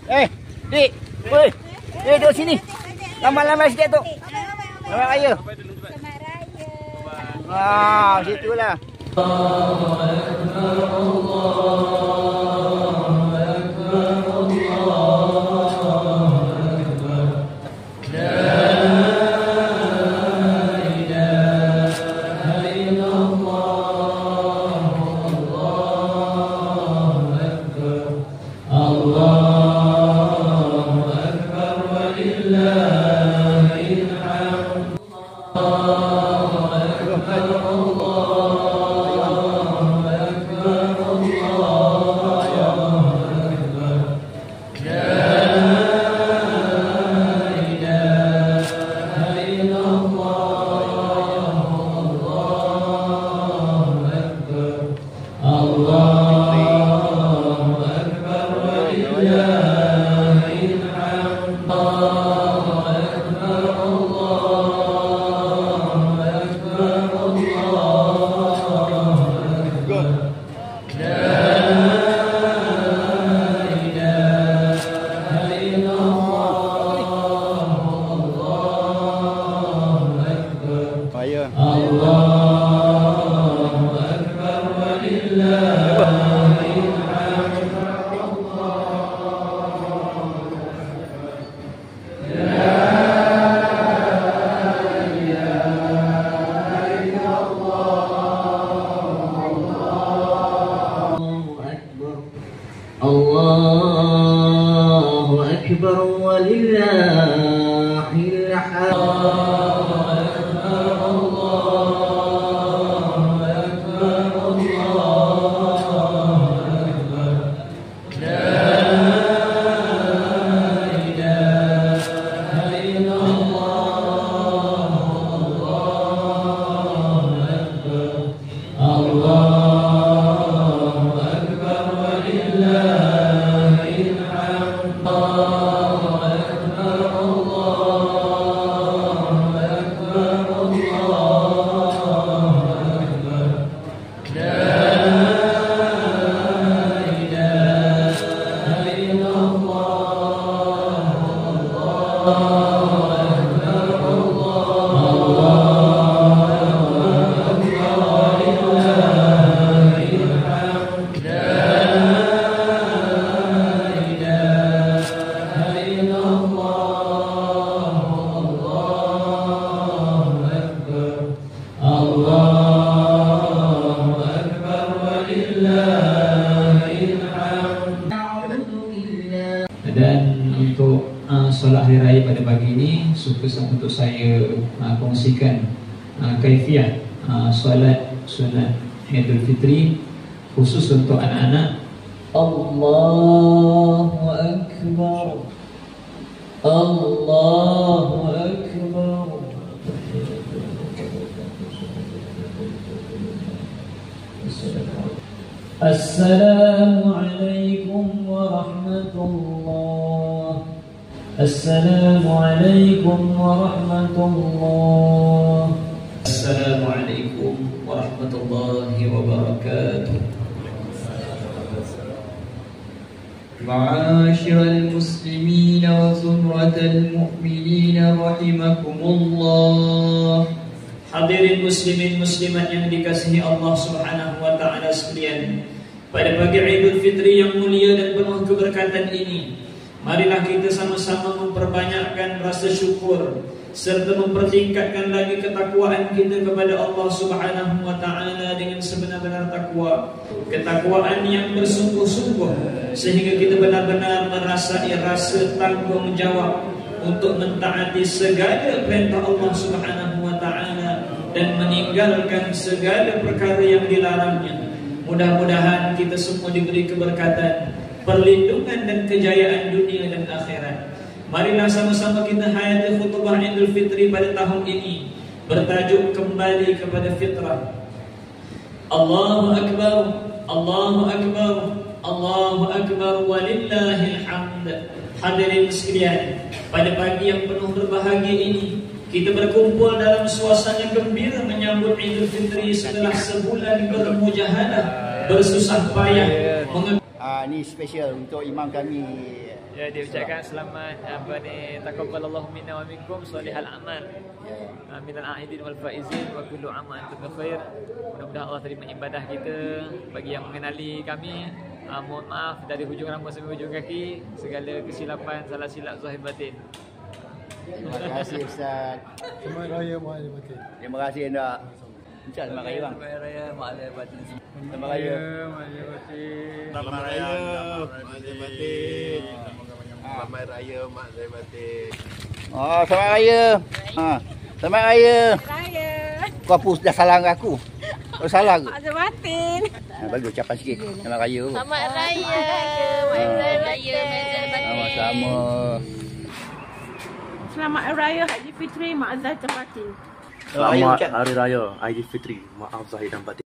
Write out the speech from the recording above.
Dik. Woi. Duduk sini. Lambat-lambat sikit tu. Selamat Raya. Selamat Raya. Ah, situlah. Allahu Akbar walillahil hamd. Dan untuk solat hari raya pada pagi ini, suka untuk saya kongsikan kaifiat solat sunat Idul Fitri khusus untuk anak-anak. Allahu Akbar, Allahu Akbar. Assalamualaikum warahmatullah. Assalamualaikum warahmatullah. Assalamualaikum warahmatullahi wabarakatuh. Ma'asyiral muslimin wa zumratal mu'minin rahimakumullah. Hadirin muslimin muslimat yang dikasihi Allah Subhanahu wa taala sekalian, pada pagi Idul Fitri yang mulia dan penuh keberkatan ini, marilah kita sama-sama memperbanyakkan rasa syukur serta mempertingkatkan lagi ketakwaan kita kepada Allah Subhanahu wa taala dengan sebenar-benar takwa, ketakwaan yang bersungguh-sungguh sehingga kita benar-benar merasai rasa tanggungjawab untuk mentaati segala perintah Allah Subhanahu wa taala dan meninggalkan segala perkara yang dilarangnya. Mudah-mudahan kita semua diberi keberkatan, perlindungan dan kejayaan dunia dan akhirat. Marilah sama-sama kita hayati khutbah Idul Fitri pada tahun ini bertajuk kembali kepada fitrah. Allahu Akbar, Allahu Akbar, Allahu Akbar walillahil hamd. Hadirin sekalian, pada pagi yang penuh berbahagia ini, kita berkumpul dalam suasana gembira menyambut Idul Fitri setelah sebulan bermujahadah, bersusah payah. Ini special untuk imam kami Ya, dia ucapkan selamat taqabbalallahu minna wa minkum salihal amal. Minal aidin wal faizin wa kullu am wa antum bikhair. Mudah-mudahan Allah terima ibadah kita. Bagi yang mengenali kami, mohon maaf dari hujung rambut sampai hujung kaki, segala kesilapan, salah silap zahir batin. Terima kasih Ustaz. Selamat Raya Mak Aidil Batin. Terima kasih anda. Ustaz, selamat raya bang. Selamat raya Mak Aidil Batin. Selamat raya. Mak Aidil Batin. Selamat Raya Mak Aidil Batin. Selamat Raya Mak Aidil Batin. Oh, selamat raya. Selamat raya. Raya. Kau hapus dah salah dengan aku. Kau salah ke? Mak Aidil Batin. Bagi ucapan sikit. Selamat raya. Selamat Raya. Mak Aidil Raya. Sama-sama. Selamat Raya Haji Fitri Mak Aidil Batin. Selamat Hari Raya Aidilfitri. Maaf Zahir dan Batin.